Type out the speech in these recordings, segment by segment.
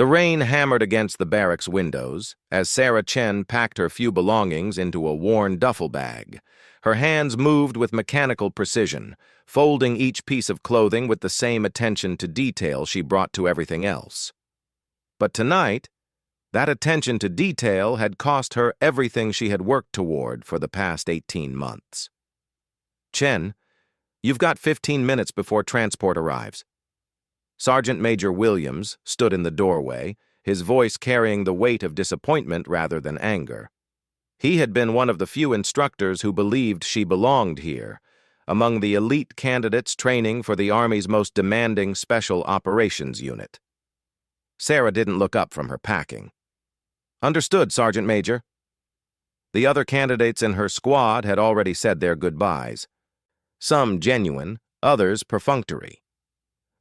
The rain hammered against the barracks windows as Sarah Chen packed her few belongings into a worn duffel bag. Her hands moved with mechanical precision, folding each piece of clothing with the same attention to detail she brought to everything else. But tonight, that attention to detail had cost her everything she had worked toward for the past 18 months. "Chen, you've got 15 minutes before transport arrives." Sergeant Major Williams stood in the doorway, his voice carrying the weight of disappointment rather than anger. He had been one of the few instructors who believed she belonged here, among the elite candidates training for the Army's most demanding Special Operations Unit. Sarah didn't look up from her packing. "Understood, Sergeant Major." The other candidates in her squad had already said their goodbyes. Some genuine, others perfunctory.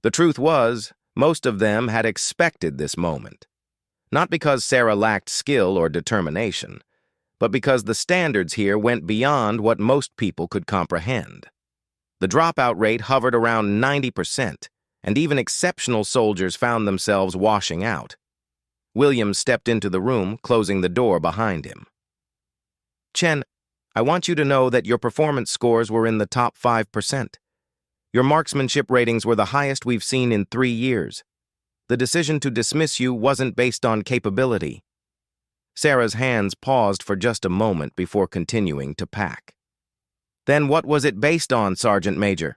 The truth was, most of them had expected this moment. Not because Sarah lacked skill or determination, but because the standards here went beyond what most people could comprehend. The dropout rate hovered around 90%, and even exceptional soldiers found themselves washing out. Williams stepped into the room, closing the door behind him. "Chen, I want you to know that your performance scores were in the top 5%. Your marksmanship ratings were the highest we've seen in 3 years. The decision to dismiss you wasn't based on capability." Sarah's hands paused for just a moment before continuing to pack. "Then what was it based on, Sergeant Major?"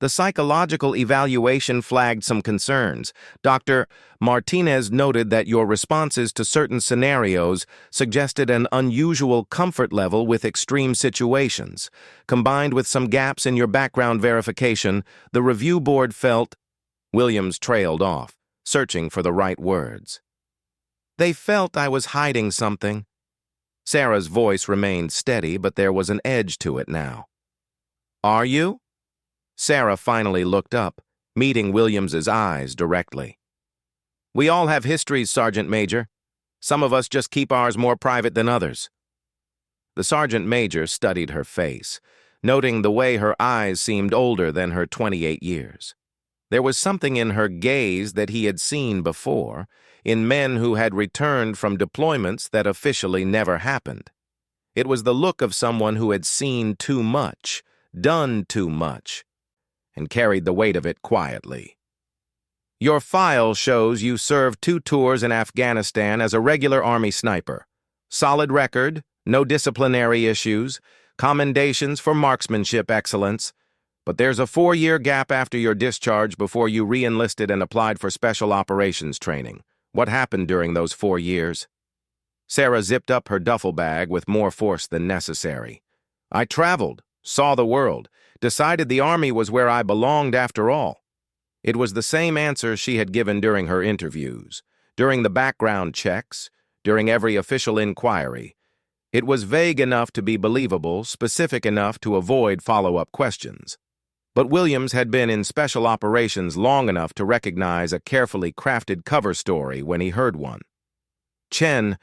"The psychological evaluation flagged some concerns. Dr. Martinez noted that your responses to certain scenarios suggested an unusual comfort level with extreme situations. Combined with some gaps in your background verification, the review board felt—" Williams trailed off, searching for the right words. "They felt I was hiding something." Sarah's voice remained steady, but there was an edge to it now. "Are you?" Sarah finally looked up, meeting Williams's eyes directly. "We all have histories, Sergeant Major. Some of us just keep ours more private than others." The Sergeant Major studied her face, noting the way her eyes seemed older than her 28 years. There was something in her gaze that he had seen before, in men who had returned from deployments that officially never happened. It was the look of someone who had seen too much, done too much, and carried the weight of it quietly. "Your file shows you served 2 tours in Afghanistan as a regular Army sniper. Solid record, no disciplinary issues, commendations for marksmanship excellence. But there's a 4-year gap after your discharge before you re-enlisted and applied for Special Operations training. What happened during those 4 years?" Sarah zipped up her duffel bag with more force than necessary. "I traveled, saw the world, decided the Army was where I belonged after all." It was the same answer she had given during her interviews, during the background checks, during every official inquiry. It was vague enough to be believable, specific enough to avoid follow-up questions. But Williams had been in special operations long enough to recognize a carefully crafted cover story when he heard one. "Chen,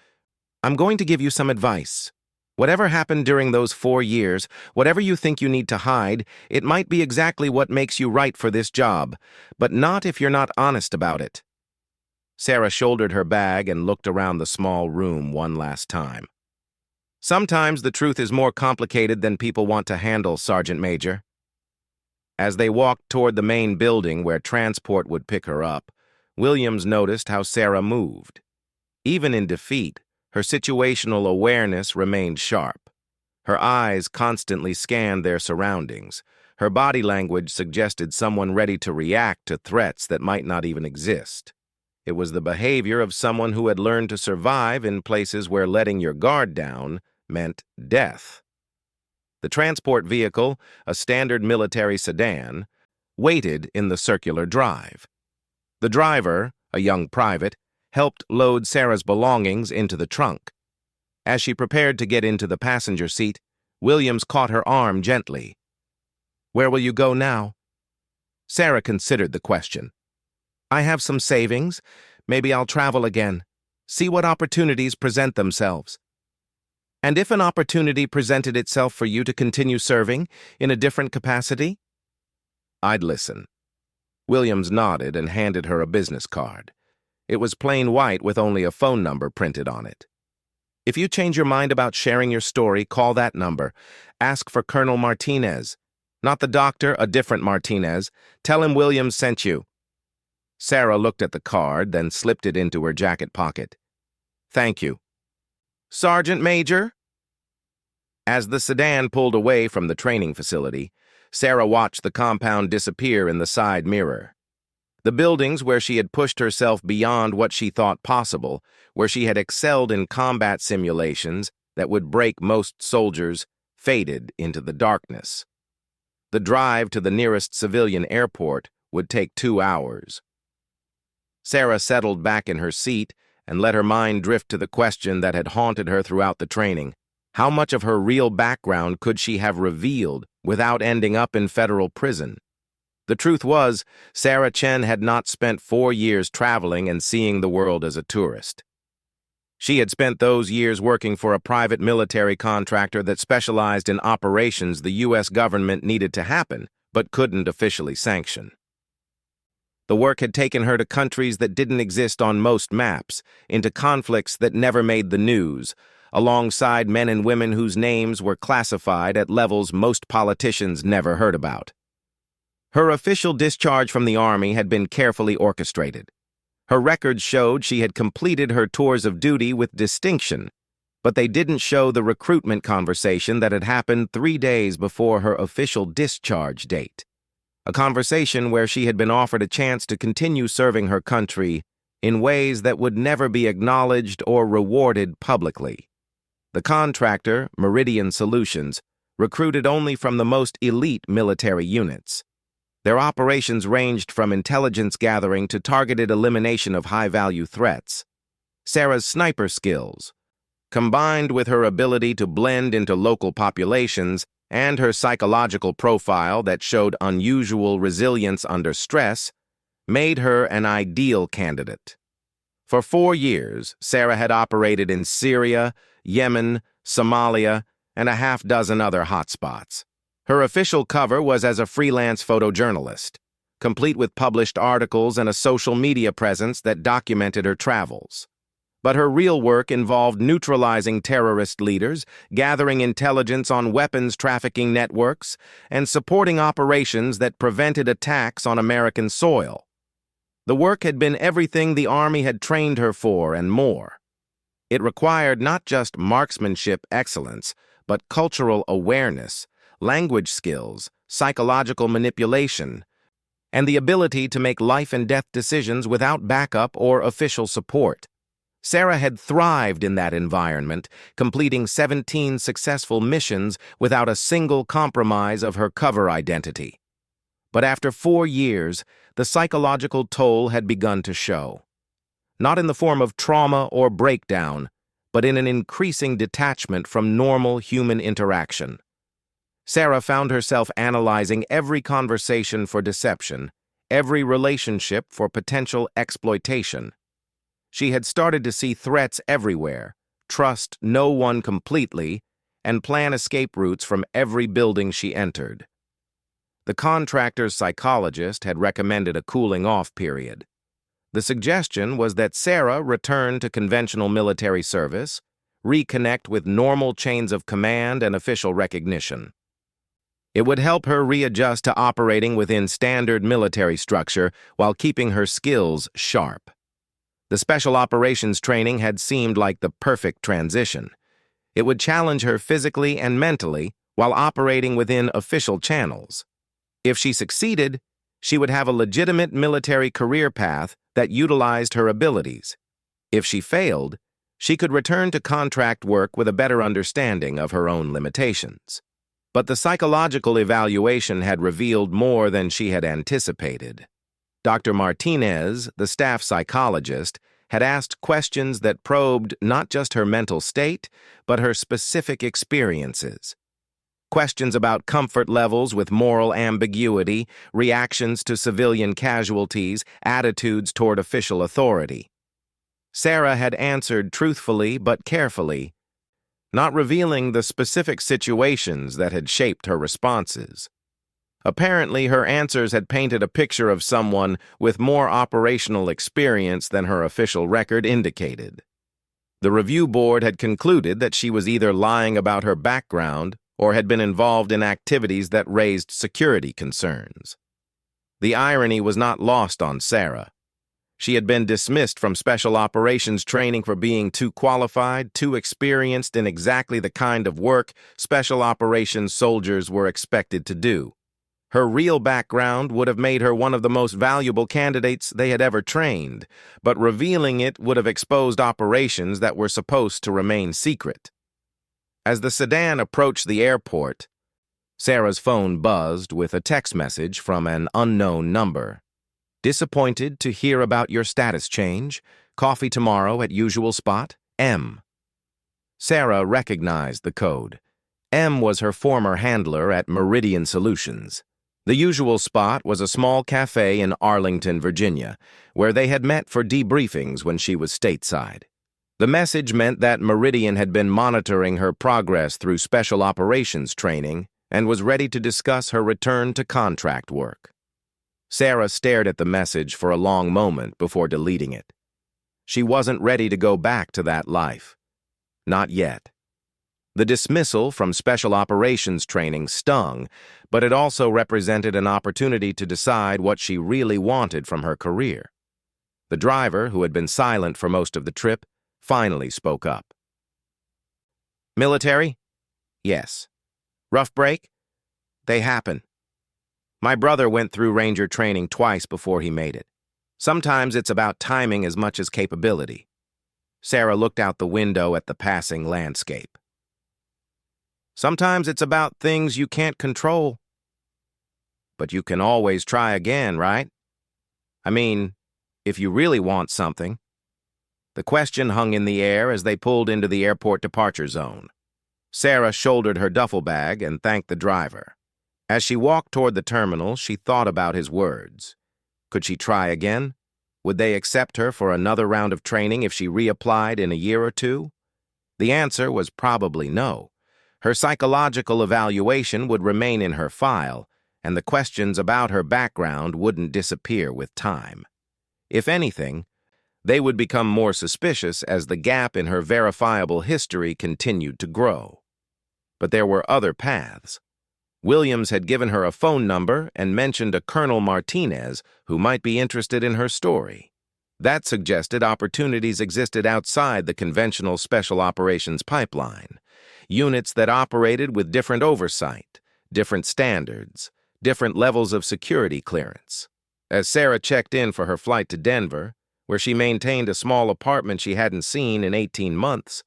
I'm going to give you some advice. Whatever happened during those 4 years, whatever you think you need to hide, it might be exactly what makes you right for this job, but not if you're not honest about it." Sarah shouldered her bag and looked around the small room one last time. "Sometimes the truth is more complicated than people want to handle, Sergeant Major." As they walked toward the main building where transport would pick her up, Williams noticed how Sarah moved. Even in defeat, her situational awareness remained sharp. Her eyes constantly scanned their surroundings. Her body language suggested someone ready to react to threats that might not even exist. It was the behavior of someone who had learned to survive in places where letting your guard down meant death. The transport vehicle, a standard military sedan, waited in the circular drive. The driver, a young private, helped load Sarah's belongings into the trunk. As she prepared to get into the passenger seat, Williams caught her arm gently. "Where will you go now?" Sarah considered the question. "I have some savings. Maybe I'll travel again. See what opportunities present themselves." "And if an opportunity presented itself for you to continue serving in a different capacity?" "I'd listen." Williams nodded and handed her a business card. It was plain white with only a phone number printed on it. If you change your mind about sharing your story, call that number. Ask for Colonel Martinez. Not the doctor, a different Martinez. Tell him Williams sent you. Sarah looked at the card, then slipped it into her jacket pocket. Thank you. Sergeant Major? As the sedan pulled away from the training facility, Sarah watched the compound disappear in the side mirror. The buildings where she had pushed herself beyond what she thought possible, where she had excelled in combat simulations that would break most soldiers, faded into the darkness. The drive to the nearest civilian airport would take 2 hours. Sarah settled back in her seat and let her mind drift to the question that had haunted her throughout the training. How much of her real background could she have revealed without ending up in federal prison? The truth was, Sarah Chen had not spent 4 years traveling and seeing the world as a tourist. She had spent those years working for a private military contractor that specialized in operations the U.S. government needed to happen, but couldn't officially sanction. The work had taken her to countries that didn't exist on most maps, into conflicts that never made the news, alongside men and women whose names were classified at levels most politicians never heard about. Her official discharge from the Army had been carefully orchestrated. Her records showed she had completed her tours of duty with distinction, but they didn't show the recruitment conversation that had happened 3 days before her official discharge date. A conversation where she had been offered a chance to continue serving her country in ways that would never be acknowledged or rewarded publicly. The contractor, Meridian Solutions, recruited only from the most elite military units. Their operations ranged from intelligence gathering to targeted elimination of high-value threats. Sarah's sniper skills, combined with her ability to blend into local populations and her psychological profile that showed unusual resilience under stress, made her an ideal candidate. For 4 years, Sarah had operated in Syria, Yemen, Somalia, and a half-dozen other hotspots. Her official cover was as a freelance photojournalist, complete with published articles and a social media presence that documented her travels. But her real work involved neutralizing terrorist leaders, gathering intelligence on weapons trafficking networks, and supporting operations that prevented attacks on American soil. The work had been everything the Army had trained her for and more. It required not just marksmanship excellence, but cultural awareness, language skills, psychological manipulation, and the ability to make life-and-death decisions without backup or official support. Sarah had thrived in that environment, completing 17 successful missions without a single compromise of her cover identity. But after 4 years, the psychological toll had begun to show. Not in the form of trauma or breakdown, but in an increasing detachment from normal human interaction. Sarah found herself analyzing every conversation for deception, every relationship for potential exploitation. She had started to see threats everywhere, trust no one completely, and plan escape routes from every building she entered. The contractor's psychologist had recommended a cooling-off period. The suggestion was that Sarah return to conventional military service, reconnect with normal chains of command and official recognition. It would help her readjust to operating within standard military structure while keeping her skills sharp. The special operations training had seemed like the perfect transition. It would challenge her physically and mentally while operating within official channels. If she succeeded, she would have a legitimate military career path that utilized her abilities. If she failed, she could return to contract work with a better understanding of her own limitations. But the psychological evaluation had revealed more than she had anticipated. Dr. Martinez, the staff psychologist, had asked questions that probed not just her mental state, but her specific experiences. Questions about comfort levels with moral ambiguity, reactions to civilian casualties, attitudes toward official authority. Sarah had answered truthfully but carefully, not revealing the specific situations that had shaped her responses. Apparently, her answers had painted a picture of someone with more operational experience than her official record indicated. The review board had concluded that she was either lying about her background or had been involved in activities that raised security concerns. The irony was not lost on Sarah. She had been dismissed from special operations training for being too qualified, too experienced in exactly the kind of work special operations soldiers were expected to do. Her real background would have made her one of the most valuable candidates they had ever trained, but revealing it would have exposed operations that were supposed to remain secret. As the sedan approached the airport, Sarah's phone buzzed with a text message from an unknown number. Disappointed to hear about your status change. Coffee tomorrow at usual spot, M. Sarah recognized the code. M was her former handler at Meridian Solutions. The usual spot was a small cafe in Arlington, Virginia, where they had met for debriefings when she was stateside. The message meant that Meridian had been monitoring her progress through special operations training and was ready to discuss her return to contract work. Sarah stared at the message for a long moment before deleting it. She wasn't ready to go back to that life. Not yet. The dismissal from special operations training stung, but it also represented an opportunity to decide what she really wanted from her career. The driver, who had been silent for most of the trip, finally spoke up. Military? Yes. Rough break? They happen. My brother went through Ranger training twice before he made it. Sometimes it's about timing as much as capability. Sarah looked out the window at the passing landscape. Sometimes it's about things you can't control. But you can always try again, right? I mean, if you really want something. The question hung in the air as they pulled into the airport departure zone. Sarah shouldered her duffel bag and thanked the driver. As she walked toward the terminal, she thought about his words. Could she try again? Would they accept her for another round of training if she reapplied in a year or two? The answer was probably no. Her psychological evaluation would remain in her file, and the questions about her background wouldn't disappear with time. If anything, they would become more suspicious as the gap in her verifiable history continued to grow. But there were other paths. Williams had given her a phone number and mentioned a Colonel Martinez who might be interested in her story. That suggested opportunities existed outside the conventional special operations pipeline, units that operated with different oversight, different standards, different levels of security clearance. As Sarah checked in for her flight to Denver, where she maintained a small apartment she hadn't seen in 18 months,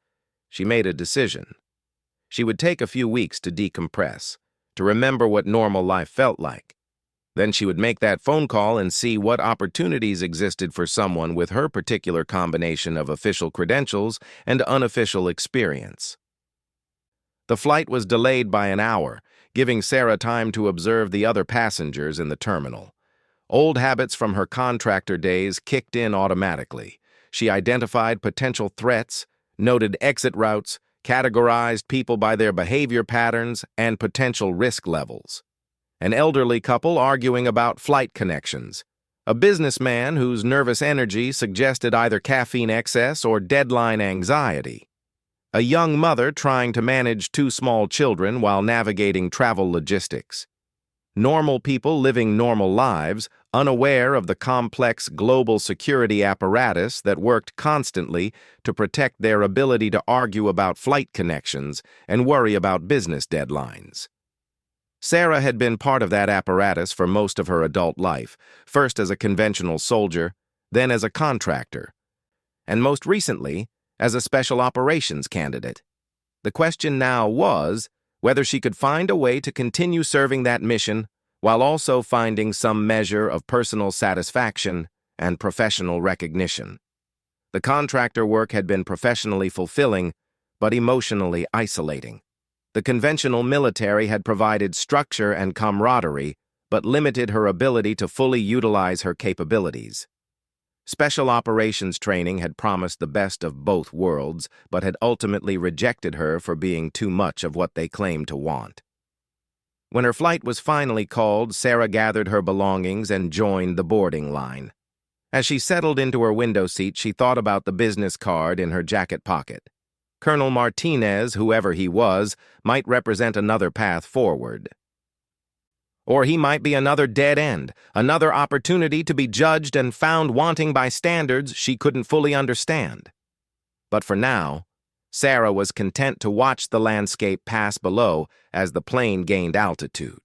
she made a decision. She would take a few weeks to decompress, to remember what normal life felt like. Then she would make that phone call and see what opportunities existed for someone with her particular combination of official credentials and unofficial experience. The flight was delayed by an hour, giving Sarah time to observe the other passengers in the terminal. Old habits from her contractor days kicked in automatically. She identified potential threats, noted exit routes, categorized people by their behavior patterns and potential risk levels. An elderly couple arguing about flight connections. A businessman whose nervous energy suggested either caffeine excess or deadline anxiety. A young mother trying to manage two small children while navigating travel logistics. Normal people living normal lives, unaware of the complex global security apparatus that worked constantly to protect their ability to argue about flight connections and worry about business deadlines. Sarah had been part of that apparatus for most of her adult life, first as a conventional soldier, then as a contractor, and most recently as a special operations candidate. The question now was whether she could find a way to continue serving that mission while also finding some measure of personal satisfaction and professional recognition. The contractor work had been professionally fulfilling, but emotionally isolating. The conventional military had provided structure and camaraderie, but limited her ability to fully utilize her capabilities. Special operations training had promised the best of both worlds, but had ultimately rejected her for being too much of what they claimed to want. When her flight was finally called, Sarah gathered her belongings and joined the boarding line. As she settled into her window seat, she thought about the business card in her jacket pocket. Colonel Martinez, whoever he was, might represent another path forward. Or he might be another dead end, another opportunity to be judged and found wanting by standards she couldn't fully understand. But for now, Sarah was content to watch the landscape pass below as the plane gained altitude.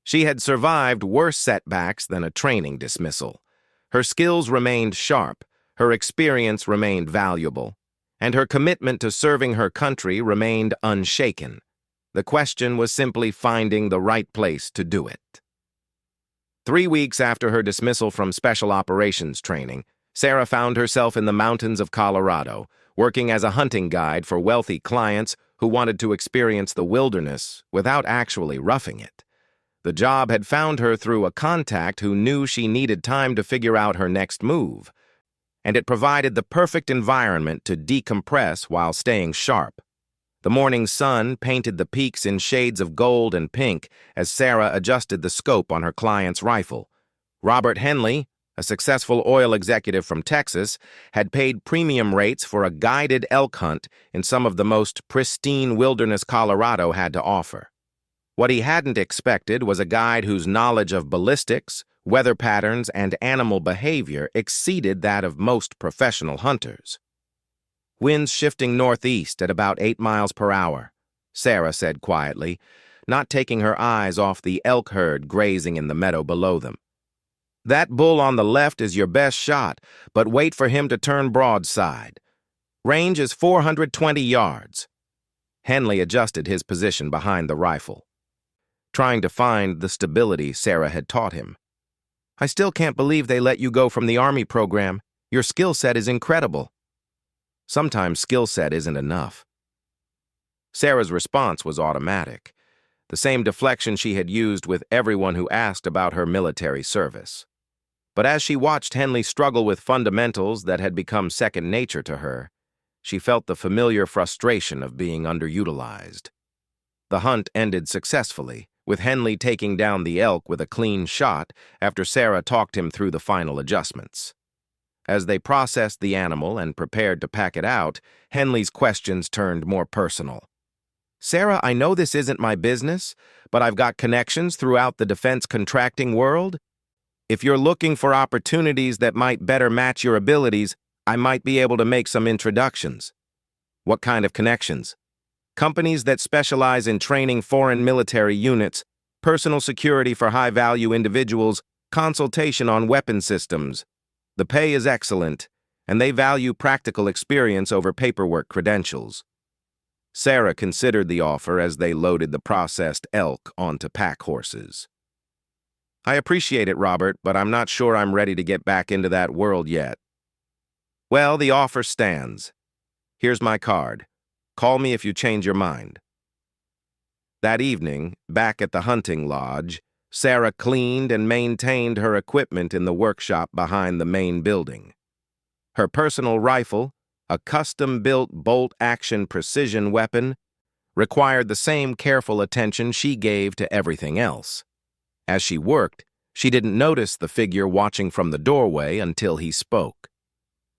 She had survived worse setbacks than a training dismissal. Her skills remained sharp, her experience remained valuable, and her commitment to serving her country remained unshaken. The question was simply finding the right place to do it. 3 weeks after her dismissal from Special Operations training, Sarah found herself in the mountains of Colorado, working as a hunting guide for wealthy clients who wanted to experience the wilderness without actually roughing it. The job had found her through a contact who knew she needed time to figure out her next move, and it provided the perfect environment to decompress while staying sharp. The morning sun painted the peaks in shades of gold and pink as Sarah adjusted the scope on her client's rifle. Robert Henley, a successful oil executive from Texas, had paid premium rates for a guided elk hunt in some of the most pristine wilderness Colorado had to offer. What he hadn't expected was a guide whose knowledge of ballistics, weather patterns, and animal behavior exceeded that of most professional hunters. "Winds shifting northeast at about 8 miles per hour," Sarah said quietly, not taking her eyes off the elk herd grazing in the meadow below them. "That bull on the left is your best shot, but wait for him to turn broadside. Range is 420 yards. Henley adjusted his position behind the rifle, trying to find the stability Sarah had taught him. "I still can't believe they let you go from the Army program. Your skill set is incredible." Sometimes skill set isn't enough. Sarah's response was automatic, the same deflection she had used with everyone who asked about her military service. But as she watched Henley struggle with fundamentals that had become second nature to her, she felt the familiar frustration of being underutilized. The hunt ended successfully, with Henley taking down the elk with a clean shot after Sarah talked him through the final adjustments. As they processed the animal and prepared to pack it out, Henley's questions turned more personal. "Sarah, I know this isn't my business, but I've got connections throughout the defense contracting world. If you're looking for opportunities that might better match your abilities, I might be able to make some introductions." "What kind of connections?" "Companies that specialize in training foreign military units, personal security for high-value individuals, consultation on weapon systems. The pay is excellent, and they value practical experience over paperwork credentials." Sarah considered the offer as they loaded the processed elk onto pack horses. "I appreciate it, Robert, but I'm not sure I'm ready to get back into that world yet." "Well, the offer stands. Here's my card. Call me if you change your mind." That evening, back at the hunting lodge, Sarah cleaned and maintained her equipment in the workshop behind the main building. Her personal rifle, a custom-built bolt-action precision weapon, required the same careful attention she gave to everything else. As she worked, she didn't notice the figure watching from the doorway until he spoke.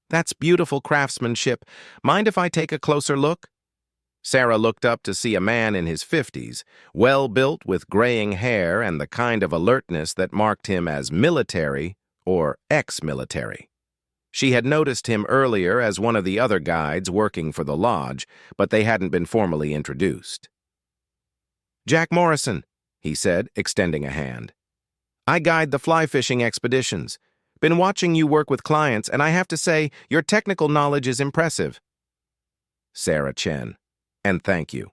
"That's beautiful craftsmanship. Mind if I take a closer look?" Sarah looked up to see a man in his 50s, well-built with graying hair and the kind of alertness that marked him as military or ex-military. She had noticed him earlier as one of the other guides working for the lodge, but they hadn't been formally introduced. "Jack Morrison," he said, extending a hand. "I guide the fly fishing expeditions. Been watching you work with clients, and I have to say, your technical knowledge is impressive." "Sarah Chen, and thank you."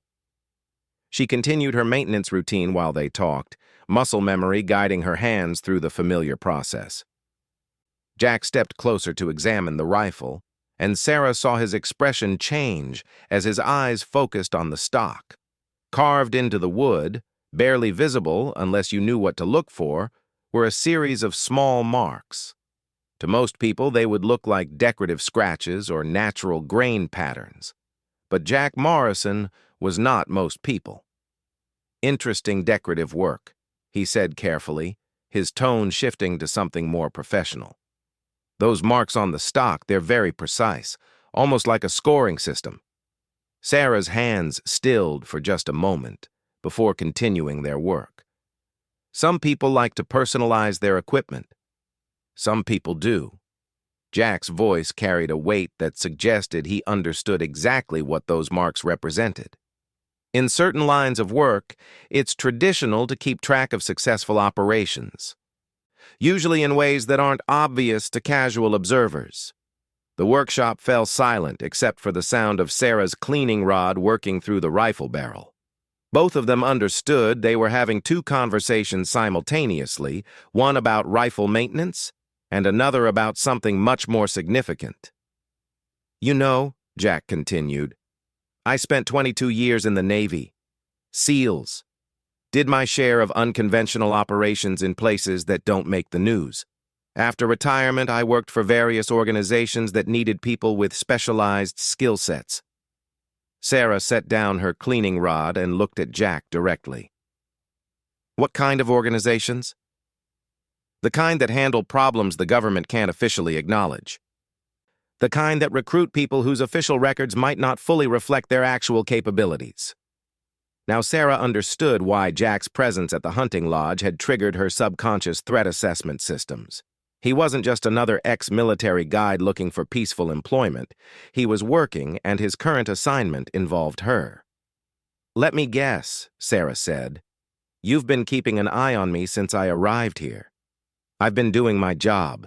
She continued her maintenance routine while they talked, muscle memory guiding her hands through the familiar process. Jack stepped closer to examine the rifle, and Sarah saw his expression change as his eyes focused on the stock. Carved into the wood, barely visible unless you knew what to look for, were a series of small marks. To most people, they would look like decorative scratches or natural grain patterns. But Jack Morrison was not most people. Interesting decorative work, he said carefully, his tone shifting to something more professional. Those marks on the stock, they're very precise, almost like a scoring system. Sarah's hands stilled for just a moment before continuing their work. Some people like to personalize their equipment. Some people do. Jack's voice carried a weight that suggested he understood exactly what those marks represented. In certain lines of work, it's traditional to keep track of successful operations, usually in ways that aren't obvious to casual observers. The workshop fell silent except for the sound of Sarah's cleaning rod working through the rifle barrel. Both of them understood they were having two conversations simultaneously, one about rifle maintenance and another about something much more significant. "You know," Jack continued, "I spent 22 years in the Navy. SEALs. Did my share of unconventional operations in places that don't make the news. After retirement, I worked for various organizations that needed people with specialized skill sets." Sarah set down her cleaning rod and looked at Jack directly. "What kind of organizations?" "The kind that handle problems the government can't officially acknowledge. The kind that recruit people whose official records might not fully reflect their actual capabilities." Now Sarah understood why Jack's presence at the hunting lodge had triggered her subconscious threat assessment systems. He wasn't just another ex-military guide looking for peaceful employment. He was working, and his current assignment involved her. "Let me guess," Sarah said. "You've been keeping an eye on me since I arrived here. I've been doing my job,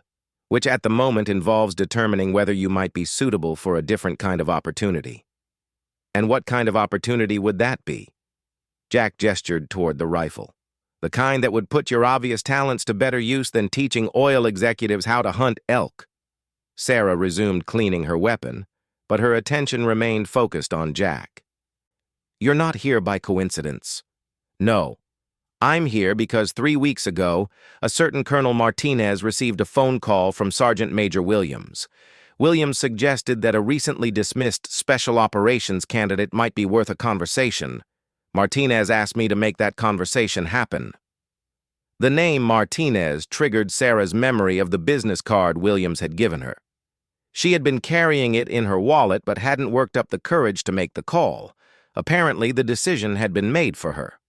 which at the moment involves determining whether you might be suitable for a different kind of opportunity." "And what kind of opportunity would that be?" Jack gestured toward the rifle. "The kind that would put your obvious talents to better use than teaching oil executives how to hunt elk." Sarah resumed cleaning her weapon, but her attention remained focused on Jack. "You're not here by coincidence. No. I'm here because 3 weeks ago, a certain Colonel Martinez received a phone call from Sergeant Major Williams. Williams suggested that a recently dismissed special operations candidate might be worth a conversation. Martinez asked me to make that conversation happen." The name Martinez triggered Sarah's memory of the business card Williams had given her. She had been carrying it in her wallet but hadn't worked up the courage to make the call. Apparently, the decision had been made for her.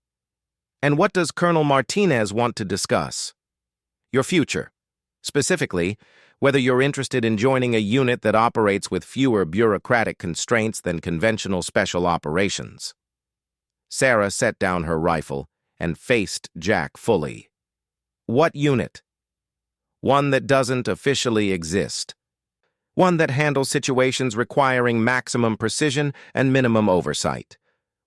"And what does Colonel Martinez want to discuss?" "Your future. Specifically, whether you're interested in joining a unit that operates with fewer bureaucratic constraints than conventional special operations." Sarah set down her rifle and faced Jack fully. "What unit?" "One that doesn't officially exist. One that handles situations requiring maximum precision and minimum oversight.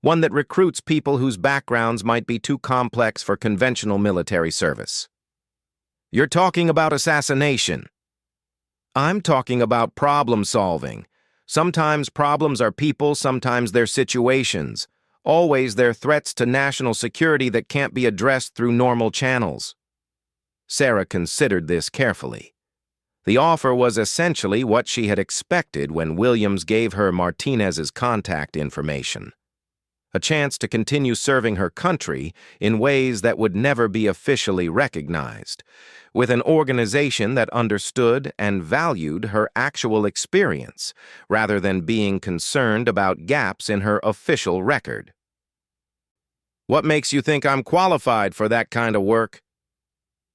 One that recruits people whose backgrounds might be too complex for conventional military service." "You're talking about assassination." "I'm talking about problem solving. Sometimes problems are people, sometimes they're situations. Always they're threats to national security that can't be addressed through normal channels." Sarah considered this carefully. The offer was essentially what she had expected when Williams gave her Martinez's contact information. A chance to continue serving her country in ways that would never be officially recognized, with an organization that understood and valued her actual experience, rather than being concerned about gaps in her official record. "What makes you think I'm qualified for that kind of work?"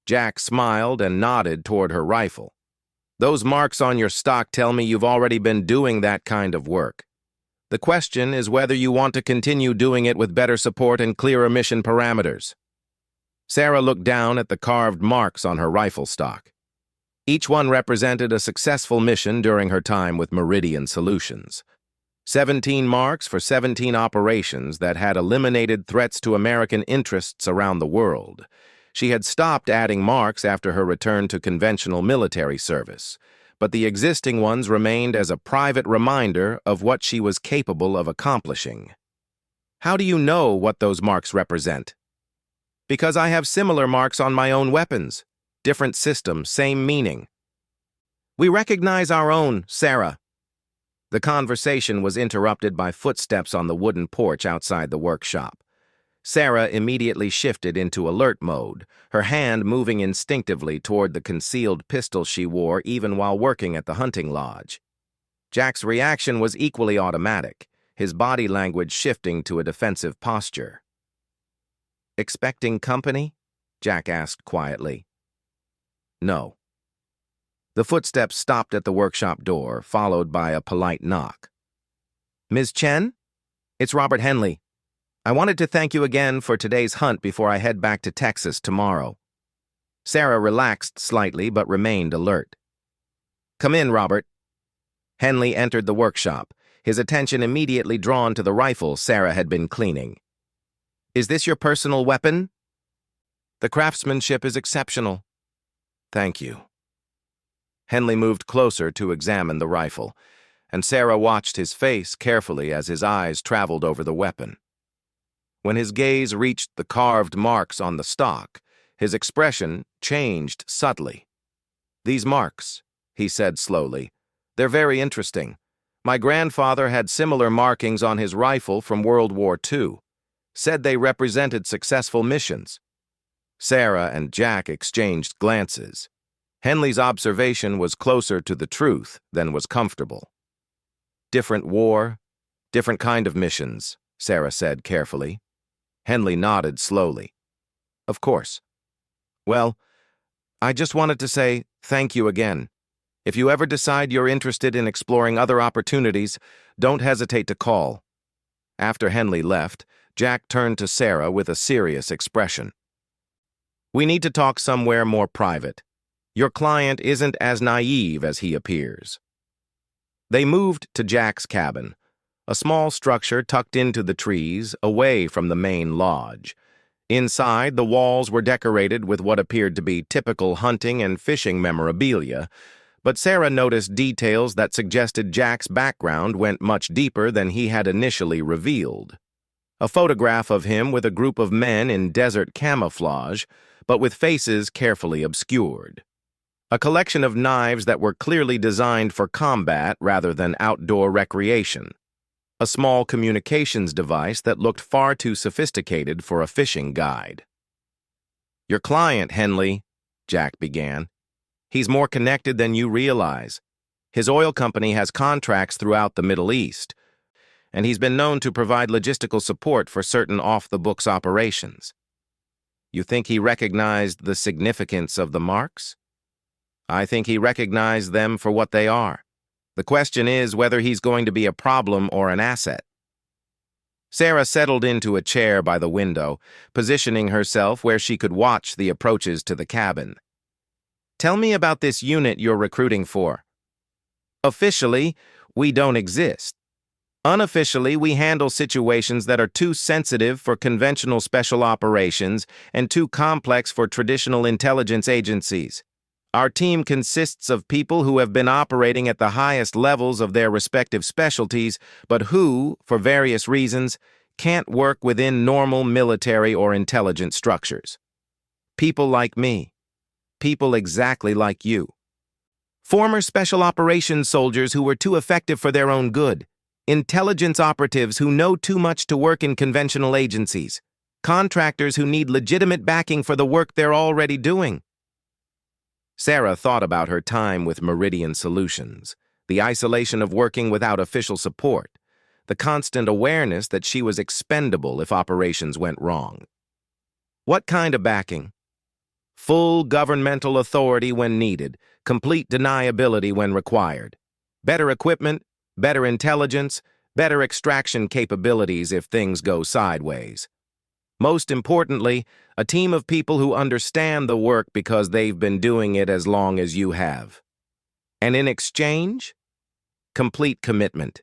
Jack smiled and nodded toward her rifle. "Those marks on your stock tell me you've already been doing that kind of work. The question is whether you want to continue doing it with better support and clearer mission parameters." Sarah looked down at the carved marks on her rifle stock. Each one represented a successful mission during her time with Meridian Solutions. 17 marks for 17 operations that had eliminated threats to American interests around the world. She had stopped adding marks after her return to conventional military service, but the existing ones remained as a private reminder of what she was capable of accomplishing. "How do you know what those marks represent?" "Because I have similar marks on my own weapons. Different system, same meaning." "We recognize our own, Sarah." The conversation was interrupted by footsteps on the wooden porch outside the workshop. Sarah immediately shifted into alert mode, her hand moving instinctively toward the concealed pistol she wore even while working at the hunting lodge. Jack's reaction was equally automatic, his body language shifting to a defensive posture. "Expecting company?" Jack asked quietly. "No." The footsteps stopped at the workshop door, followed by a polite knock. "Ms. Chen? It's Robert Henley. I wanted to thank you again for today's hunt before I head back to Texas tomorrow." Sarah relaxed slightly but remained alert. "Come in, Robert." Henley entered the workshop, his attention immediately drawn to the rifle Sarah had been cleaning. "Is this your personal weapon?" "The craftsmanship is exceptional." "Thank you." Henley moved closer to examine the rifle, and Sarah watched his face carefully as his eyes traveled over the weapon. When his gaze reached the carved marks on the stock, his expression changed subtly. "These marks," he said slowly, "they're very interesting. My grandfather had similar markings on his rifle from World War II. Said they represented successful missions." Sarah and Jack exchanged glances. Henley's observation was closer to the truth than was comfortable. "Different war, different kind of missions," Sarah said carefully. Henley nodded slowly. "Of course. Well, I just wanted to say thank you again. If you ever decide you're interested in exploring other opportunities, don't hesitate to call." After Henley left, Jack turned to Sarah with a serious expression. "We need to talk somewhere more private. Your client isn't as naive as he appears." They moved to Jack's cabin, a small structure tucked into the trees, away from the main lodge. Inside, the walls were decorated with what appeared to be typical hunting and fishing memorabilia, but Sarah noticed details that suggested Jack's background went much deeper than he had initially revealed. A photograph of him with a group of men in desert camouflage, but with faces carefully obscured. A collection of knives that were clearly designed for combat rather than outdoor recreation. A small communications device that looked far too sophisticated for a fishing guide. "Your client, Henley," Jack began. "He's more connected than you realize. His oil company has contracts throughout the Middle East, and he's been known to provide logistical support for certain off-the-books operations. You think he recognized the significance of the marks? I think he recognized them for what they are. The question is whether he's going to be a problem or an asset." Sarah settled into a chair by the window, positioning herself where she could watch the approaches to the cabin. "Tell me about this unit you're recruiting for." "Officially, we don't exist. Unofficially, we handle situations that are too sensitive for conventional special operations and too complex for traditional intelligence agencies. Our team consists of people who have been operating at the highest levels of their respective specialties, but who, for various reasons, can't work within normal military or intelligence structures. People like me. People exactly like you. Former special operations soldiers who were too effective for their own good. Intelligence operatives who know too much to work in conventional agencies. Contractors who need legitimate backing for the work they're already doing." Sarah thought about her time with Meridian Solutions, the isolation of working without official support, the constant awareness that she was expendable if operations went wrong. "What kind of backing?" "Full governmental authority when needed, complete deniability when required. Better equipment, better intelligence, better extraction capabilities if things go sideways. Most importantly, a team of people who understand the work because they've been doing it as long as you have. And in exchange, complete commitment.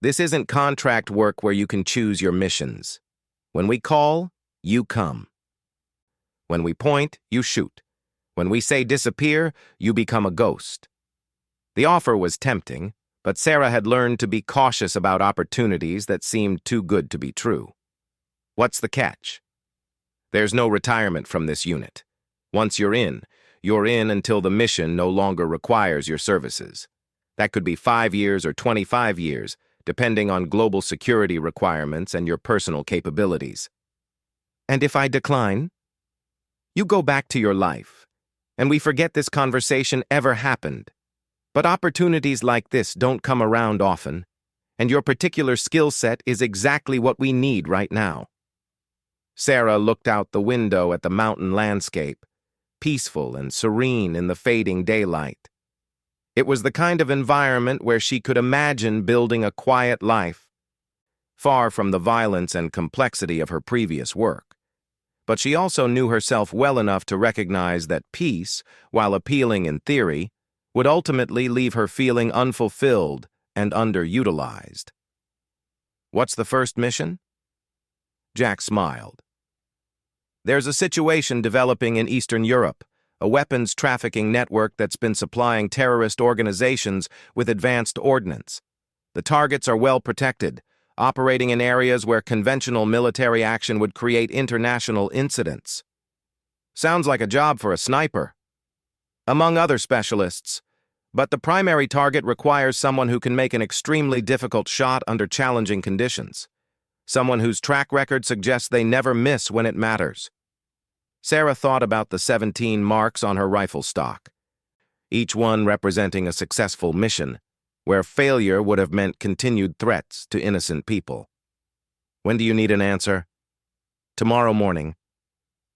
This isn't contract work where you can choose your missions. When we call, you come. When we point, you shoot. When we say disappear, you become a ghost." The offer was tempting, but Sarah had learned to be cautious about opportunities that seemed too good to be true. "What's the catch?" "There's no retirement from this unit. Once you're in until the mission no longer requires your services. That could be 5 years or 25 years, depending on global security requirements and your personal capabilities." And if I decline? You go back to your life, and we forget this conversation ever happened. But opportunities like this don't come around often, and your particular skill set is exactly what we need right now. Sarah looked out the window at the mountain landscape, peaceful and serene in the fading daylight. It was the kind of environment where she could imagine building a quiet life, far from the violence and complexity of her previous work. But she also knew herself well enough to recognize that peace, while appealing in theory, would ultimately leave her feeling unfulfilled and underutilized. What's the first mission? Jack smiled. There's a situation developing in Eastern Europe, a weapons trafficking network that's been supplying terrorist organizations with advanced ordnance. The targets are well protected, operating in areas where conventional military action would create international incidents. Sounds like a job for a sniper. Among other specialists, but the primary target requires someone who can make an extremely difficult shot under challenging conditions. Someone whose track record suggests they never miss when it matters. Sarah thought about the 17 marks on her rifle stock, each one representing a successful mission, where failure would have meant continued threats to innocent people. When do you need an answer? Tomorrow morning.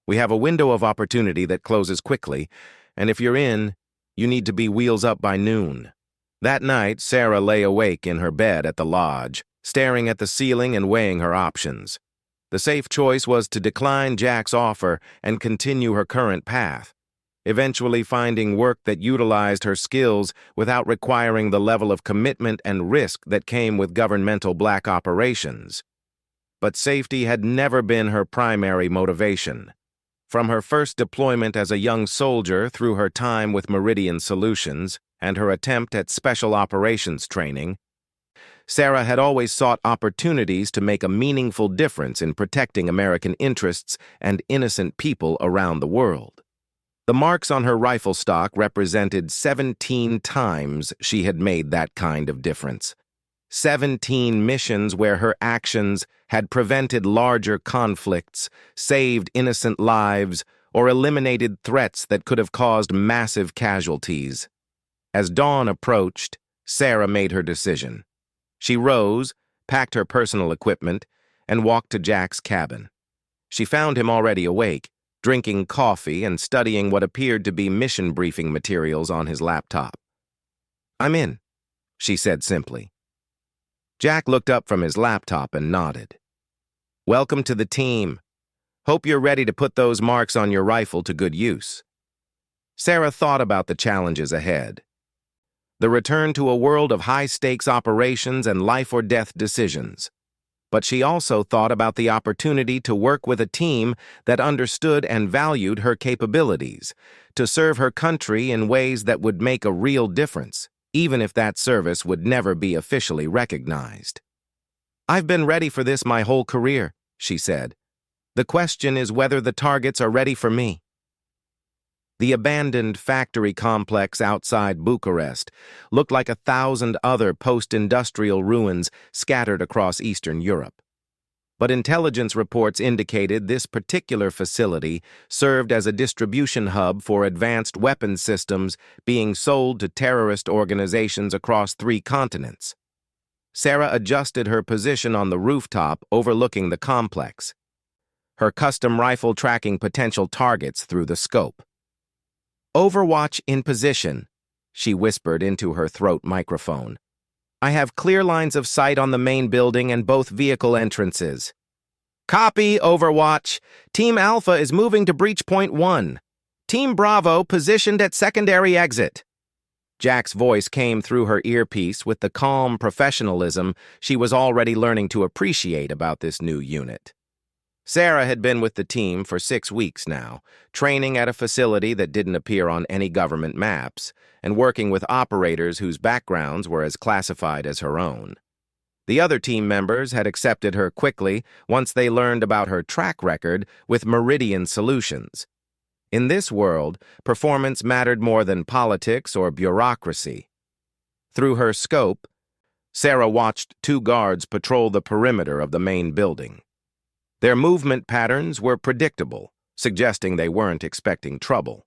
We have a window of opportunity that closes quickly, and if you're in, you need to be wheels up by noon. That night, Sarah lay awake in her bed at the lodge, staring at the ceiling and weighing her options. The safe choice was to decline Jack's offer and continue her current path, eventually finding work that utilized her skills without requiring the level of commitment and risk that came with governmental black operations. But safety had never been her primary motivation. From her first deployment as a young soldier through her time with Meridian Solutions and her attempt at special operations training, Sarah had always sought opportunities to make a meaningful difference in protecting American interests and innocent people around the world. The marks on her rifle stock represented 17 times she had made that kind of difference. 17 missions where her actions had prevented larger conflicts, saved innocent lives, or eliminated threats that could have caused massive casualties. As dawn approached, Sarah made her decision. She rose, packed her personal equipment, and walked to Jack's cabin. She found him already awake, drinking coffee and studying what appeared to be mission briefing materials on his laptop. "I'm in," she said simply. Jack looked up from his laptop and nodded. "Welcome to the team. Hope you're ready to put those marks on your rifle to good use." Sarah thought about the challenges ahead. The return to a world of high-stakes operations and life-or-death decisions. But she also thought about the opportunity to work with a team that understood and valued her capabilities, to serve her country in ways that would make a real difference, even if that service would never be officially recognized. "I've been ready for this my whole career," she said. "The question is whether the targets are ready for me." The abandoned factory complex outside Bucharest looked like 1,000 other post-industrial ruins scattered across Eastern Europe. But intelligence reports indicated this particular facility served as a distribution hub for advanced weapons systems being sold to terrorist organizations across 3 continents. Sarah adjusted her position on the rooftop overlooking the complex, her custom rifle tracking potential targets through the scope. "Overwatch in position," she whispered into her throat microphone. "I have clear lines of sight on the main building and both vehicle entrances." "Copy, Overwatch. Team Alpha is moving to breach point 1. Team Bravo positioned at secondary exit." Jack's voice came through her earpiece with the calm professionalism she was already learning to appreciate about this new unit. Sarah had been with the team for 6 weeks now, training at a facility that didn't appear on any government maps, and working with operators whose backgrounds were as classified as her own. The other team members had accepted her quickly once they learned about her track record with Meridian Solutions. In this world, performance mattered more than politics or bureaucracy. Through her scope, Sarah watched 2 guards patrol the perimeter of the main building. Their movement patterns were predictable, suggesting they weren't expecting trouble.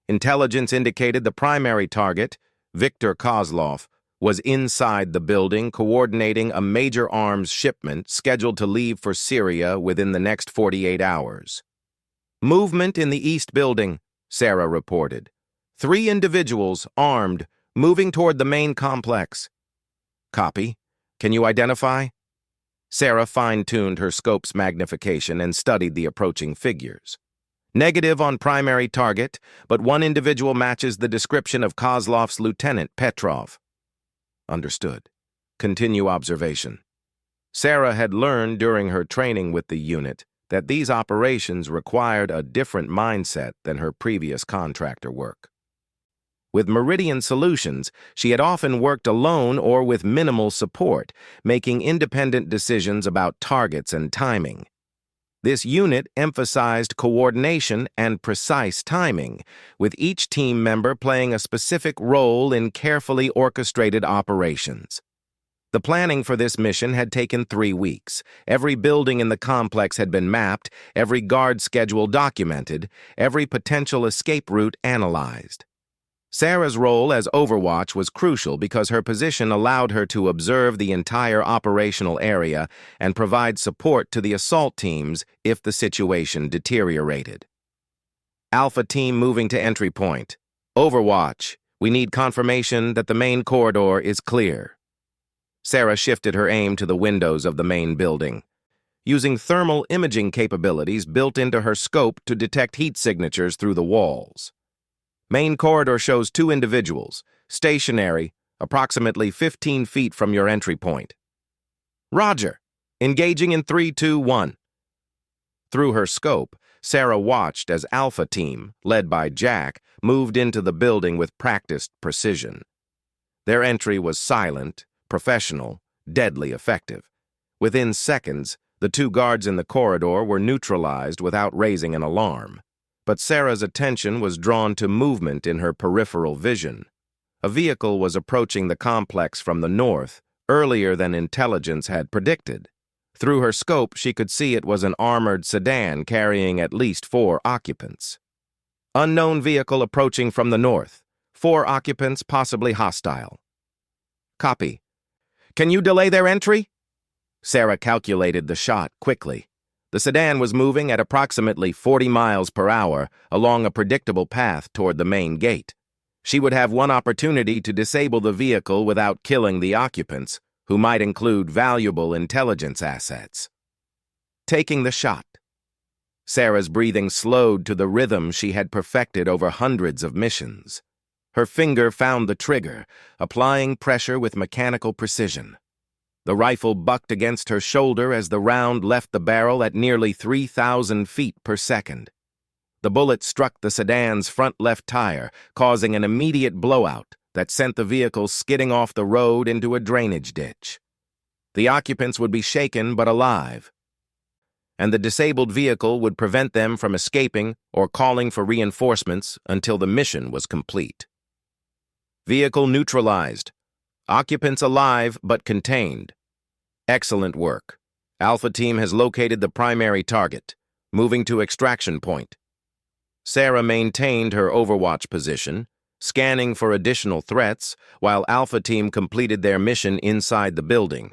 Intelligence indicated the primary target, Viktor Kozlov, was inside the building coordinating a major arms shipment scheduled to leave for Syria within the next 48 hours. Movement in the East Building, Sarah reported. 3 individuals, armed, moving toward the main complex. Copy. Can you identify? Sarah fine-tuned her scope's magnification and studied the approaching figures. Negative on primary target, but one individual matches the description of Kozlov's lieutenant, Petrov. Understood. Continue observation. Sarah had learned during her training with the unit that these operations required a different mindset than her previous contractor work. With Meridian Solutions, she had often worked alone or with minimal support, making independent decisions about targets and timing. This unit emphasized coordination and precise timing, with each team member playing a specific role in carefully orchestrated operations. The planning for this mission had taken 3 weeks. Every building in the complex had been mapped, every guard schedule documented, every potential escape route analyzed. Sarah's role as Overwatch was crucial because her position allowed her to observe the entire operational area and provide support to the assault teams if the situation deteriorated. Alpha Team moving to entry point. Overwatch, we need confirmation that the main corridor is clear. Sarah shifted her aim to the windows of the main building, using thermal imaging capabilities built into her scope to detect heat signatures through the walls. Main corridor shows 2 individuals, stationary, approximately 15 feet from your entry point. Roger. Engaging in 3, 2, 1. Through her scope, Sarah watched as Alpha Team, led by Jack, moved into the building with practiced precision. Their entry was silent, professional, deadly effective. Within seconds, the 2 guards in the corridor were neutralized without raising an alarm. But Sarah's attention was drawn to movement in her peripheral vision. A vehicle was approaching the complex from the north, earlier than intelligence had predicted. Through her scope, she could see it was an armored sedan carrying at least 4 occupants. Unknown vehicle approaching from the north. 4 occupants, possibly hostile. Copy. Can you delay their entry? Sarah calculated the shot quickly. The sedan was moving at approximately 40 miles per hour along a predictable path toward the main gate. She would have one opportunity to disable the vehicle without killing the occupants, who might include valuable intelligence assets. Taking the shot. Sarah's breathing slowed to the rhythm she had perfected over hundreds of missions. Her finger found the trigger, applying pressure with mechanical precision. The rifle bucked against her shoulder as the round left the barrel at nearly 3,000 feet per second. The bullet struck the sedan's front left tire, causing an immediate blowout that sent the vehicle skidding off the road into a drainage ditch. The occupants would be shaken but alive, and the disabled vehicle would prevent them from escaping or calling for reinforcements until the mission was complete. Vehicle neutralized. Occupants alive but contained. Excellent work. Alpha Team has located the primary target, moving to extraction point. Sarah maintained her Overwatch position, scanning for additional threats, while Alpha Team completed their mission inside the building.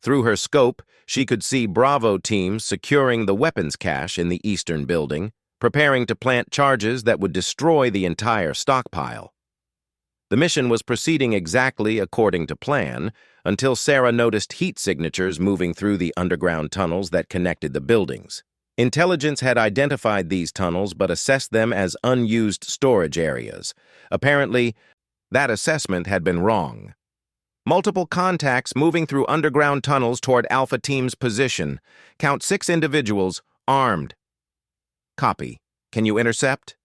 Through her scope, she could see Bravo Team securing the weapons cache in the eastern building, preparing to plant charges that would destroy the entire stockpile. The mission was proceeding exactly according to plan until Sarah noticed heat signatures moving through the underground tunnels that connected the buildings. Intelligence had identified these tunnels but assessed them as unused storage areas. Apparently, that assessment had been wrong. Multiple contacts moving through underground tunnels toward Alpha Team's position. Count 6 individuals, armed. Copy. Can you intercept?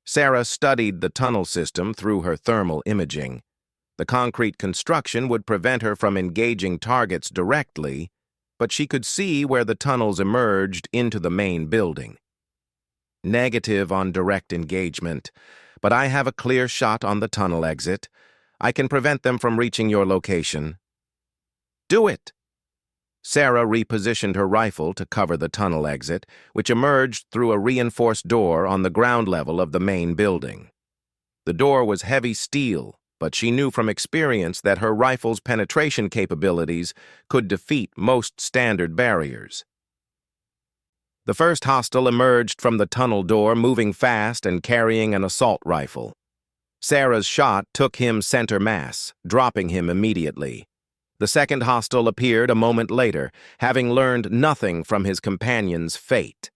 Sarah studied the tunnel system through her thermal imaging. The concrete construction would prevent her from engaging targets directly, but she could see where the tunnels emerged into the main building. Negative on direct engagement, but I have a clear shot on the tunnel exit. I can prevent them from reaching your location. Do it! Sarah repositioned her rifle to cover the tunnel exit, which emerged through a reinforced door on the ground level of the main building. The door was heavy steel, but she knew from experience that her rifle's penetration capabilities could defeat most standard barriers. The first hostile emerged from the tunnel door, moving fast and carrying an assault rifle. Sarah's shot took him center mass, dropping him immediately. The second hostile appeared a moment later, having learned nothing from his companion's fate.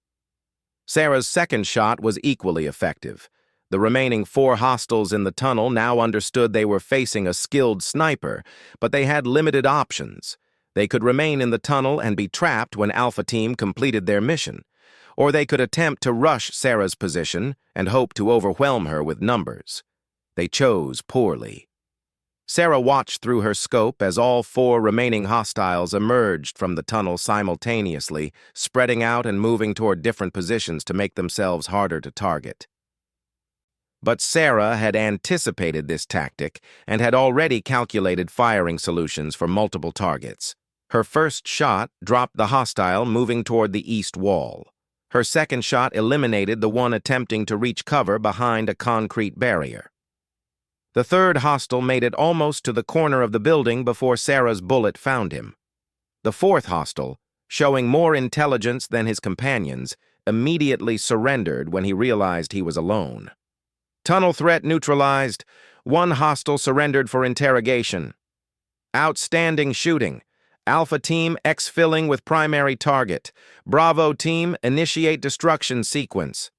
Sarah's second shot was equally effective. The remaining 4 hostiles in the tunnel now understood they were facing a skilled sniper, but they had limited options. They could remain in the tunnel and be trapped when Alpha Team completed their mission, or they could attempt to rush Sarah's position and hope to overwhelm her with numbers. They chose poorly. Sarah watched through her scope as all 4 remaining hostiles emerged from the tunnel simultaneously, spreading out and moving toward different positions to make themselves harder to target. But Sarah had anticipated this tactic and had already calculated firing solutions for multiple targets. Her first shot dropped the hostile moving toward the east wall. Her second shot eliminated the one attempting to reach cover behind a concrete barrier. The third hostile made it almost to the corner of the building before Sarah's bullet found him. The fourth hostile, showing more intelligence than his companions, immediately surrendered when he realized he was alone. Tunnel threat neutralized. 1 hostile surrendered for interrogation. Outstanding shooting. Alpha Team exfilling with primary target. Bravo Team initiate destruction sequence.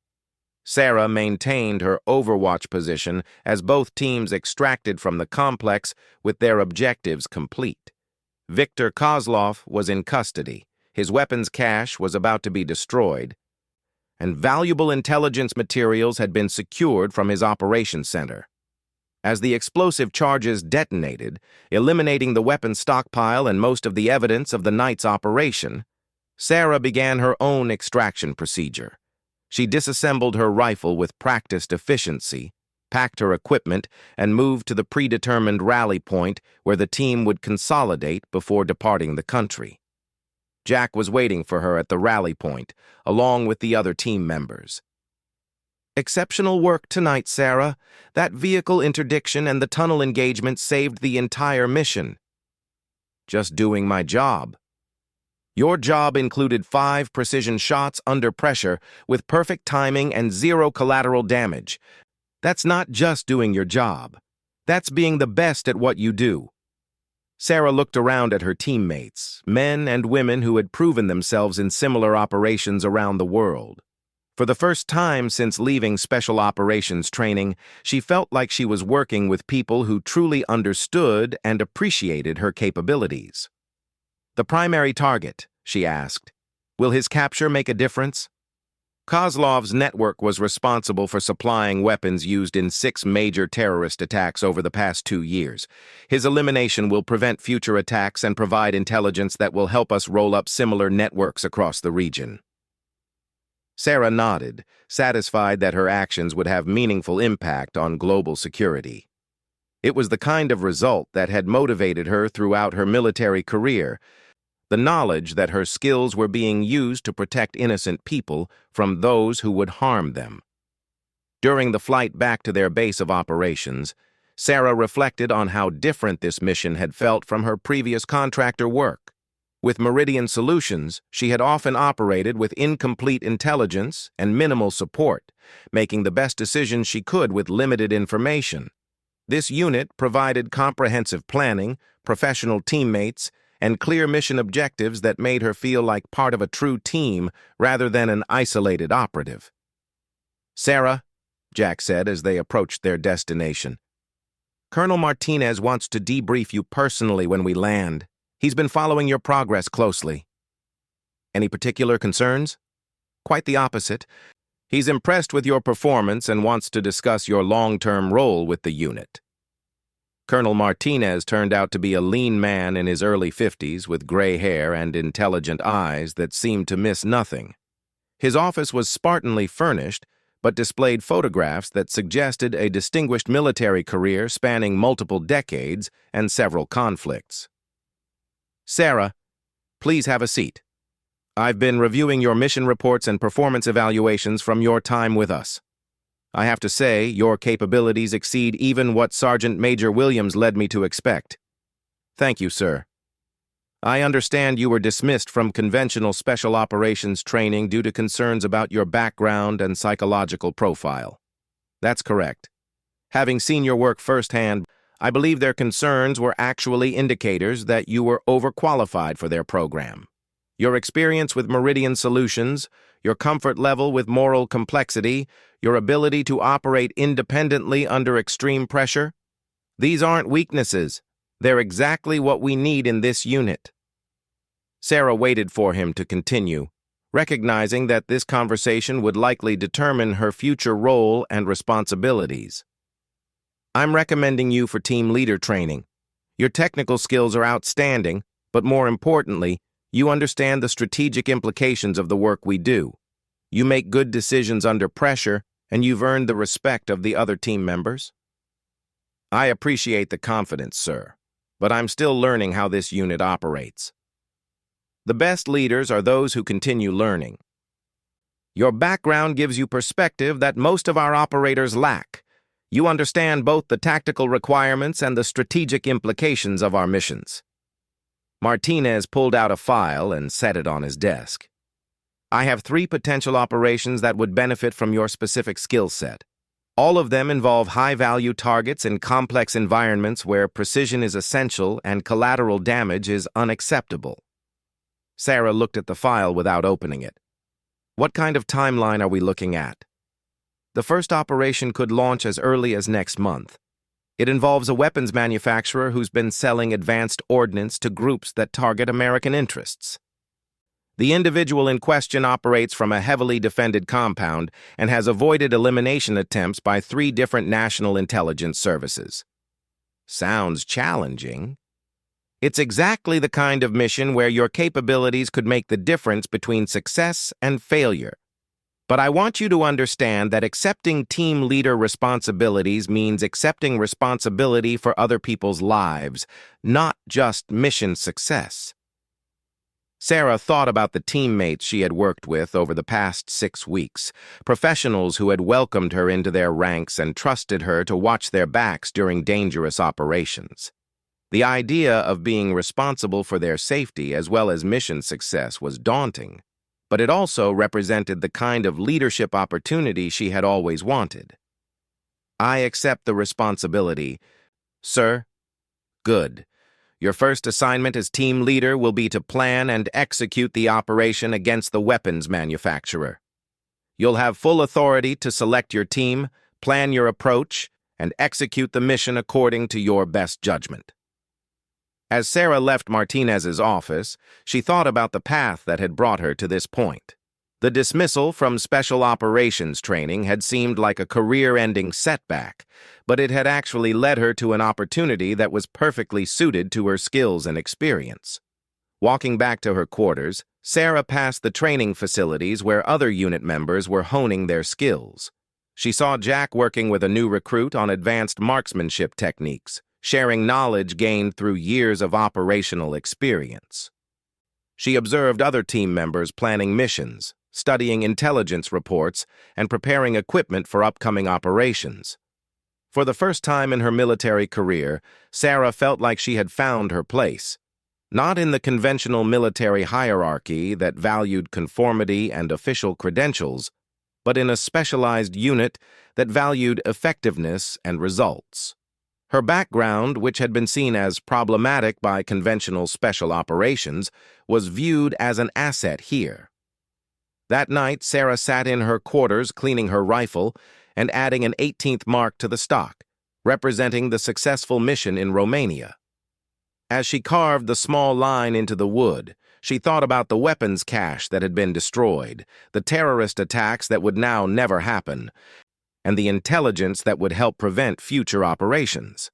Sarah maintained her overwatch position as both teams extracted from the complex with their objectives complete. Victor Kozlov was in custody. His weapons cache was about to be destroyed, and valuable intelligence materials had been secured from his operations center. As the explosive charges detonated, eliminating the weapons stockpile and most of the evidence of the night's operation, Sarah began her own extraction procedure. She disassembled her rifle with practiced efficiency, packed her equipment, and moved to the predetermined rally point where the team would consolidate before departing the country. Jack was waiting for her at the rally point, along with the other team members. "Exceptional work tonight, Sarah. That vehicle interdiction and the tunnel engagement saved the entire mission." "Just doing my job." "Your job included 5 precision shots under pressure with perfect timing and 0 collateral damage. That's not just doing your job. That's being the best at what you do." Sarah looked around at her teammates, men and women who had proven themselves in similar operations around the world. For the first time since leaving Special Operations training, she felt like she was working with people who truly understood and appreciated her capabilities. "The primary target," she asked. "Will his capture make a difference?" Kozlov's network was responsible for supplying weapons used in 6 major terrorist attacks over the past 2 years. His elimination will prevent future attacks and provide intelligence that will help us roll up similar networks across the region. Sarah nodded, satisfied that her actions would have meaningful impact on global security. It was the kind of result that had motivated her throughout her military career, the knowledge that her skills were being used to protect innocent people from those who would harm them. During the flight back to their base of operations, Sarah reflected on how different this mission had felt from her previous contractor work. With Meridian Solutions, she had often operated with incomplete intelligence and minimal support, making the best decisions she could with limited information. This unit provided comprehensive planning, professional teammates, and clear mission objectives that made her feel like part of a true team rather than an isolated operative. "Sarah," Jack said as they approached their destination, "Colonel Martinez wants to debrief you personally when we land. He's been following your progress closely." "Any particular concerns?" "Quite the opposite. He's impressed with your performance and wants to discuss your long-term role with the unit." Colonel Martinez turned out to be a lean man in his early 50s with gray hair and intelligent eyes that seemed to miss nothing. His office was spartanly furnished, but displayed photographs that suggested a distinguished military career spanning multiple decades and several conflicts. "Sarah," Please have a seat. I've been reviewing your mission reports and performance evaluations from your time with us. I have to say, your capabilities exceed even what Sergeant Major Williams led me to expect. Thank you, sir. I understand you were dismissed from conventional special operations training due to concerns about your background and psychological profile. That's correct. Having seen your work firsthand, I believe their concerns were actually indicators that you were overqualified for their program. Your experience with Meridian Solutions, your comfort level with moral complexity, your ability to operate independently under extreme pressure, these aren't weaknesses. They're exactly what we need in this unit. Sarah waited for him to continue, recognizing that this conversation would likely determine her future role and responsibilities. I'm recommending you for team leader training. Your technical skills are outstanding, but more importantly, you understand the strategic implications of the work we do. You make good decisions under pressure, and you've earned the respect of the other team members. I appreciate the confidence, sir, but I'm still learning how this unit operates. The best leaders are those who continue learning. Your background gives you perspective that most of our operators lack. You understand both the tactical requirements and the strategic implications of our missions. Martinez pulled out a file and set it on his desk. I have 3 potential operations that would benefit from your specific skill set. All of them involve high-value targets in complex environments where precision is essential and collateral damage is unacceptable. Sarah looked at the file without opening it. What kind of timeline are we looking at? The first operation could launch as early as next month. It involves a weapons manufacturer who's been selling advanced ordnance to groups that target American interests. The individual in question operates from a heavily defended compound and has avoided elimination attempts by 3 different national intelligence services. Sounds challenging. It's exactly the kind of mission where your capabilities could make the difference between success and failure. But I want you to understand that accepting team leader responsibilities means accepting responsibility for other people's lives, not just mission success. Sarah thought about the teammates she had worked with over the past 6 weeks, professionals who had welcomed her into their ranks and trusted her to watch their backs during dangerous operations. The idea of being responsible for their safety as well as mission success was daunting, but it also represented the kind of leadership opportunity she had always wanted. I accept the responsibility, sir. Good. Your first assignment as team leader will be to plan and execute the operation against the weapons manufacturer. You'll have full authority to select your team, plan your approach, and execute the mission according to your best judgment. As Sarah left Martinez's office, she thought about the path that had brought her to this point. The dismissal from special operations training had seemed like a career-ending setback, but it had actually led her to an opportunity that was perfectly suited to her skills and experience. Walking back to her quarters, Sarah passed the training facilities where other unit members were honing their skills. She saw Jack working with a new recruit on advanced marksmanship techniques, sharing knowledge gained through years of operational experience. She observed other team members planning missions, studying intelligence reports, and preparing equipment for upcoming operations. For the first time in her military career, Sarah felt like she had found her place, not in the conventional military hierarchy that valued conformity and official credentials, but in a specialized unit that valued effectiveness and results. Her background, which had been seen as problematic by conventional special operations, was viewed as an asset here. That night, Sarah sat in her quarters cleaning her rifle and adding an 18th mark to the stock, representing the successful mission in Romania. As she carved the small line into the wood, she thought about the weapons cache that had been destroyed, the terrorist attacks that would now never happen, and the intelligence that would help prevent future operations.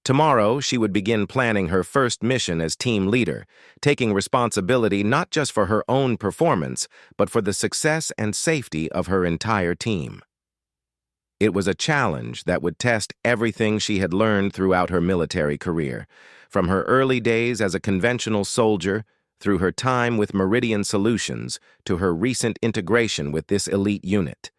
Tomorrow, she would begin planning her first mission as team leader, taking responsibility not just for her own performance, but for the success and safety of her entire team. It was a challenge that would test everything she had learned throughout her military career, from her early days as a conventional soldier, through her time with Meridian Solutions, to her recent integration with this elite unit.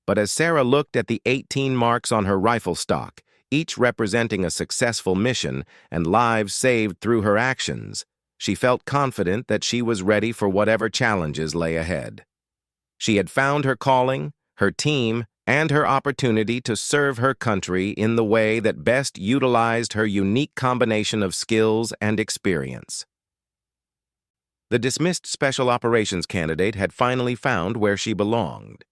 But as Sarah looked at the 18 marks on her rifle stock, each representing a successful mission and lives saved through her actions, she felt confident that she was ready for whatever challenges lay ahead. She had found her calling, her team, and her opportunity to serve her country in the way that best utilized her unique combination of skills and experience. The dismissed Special Operations candidate had finally found where she belonged.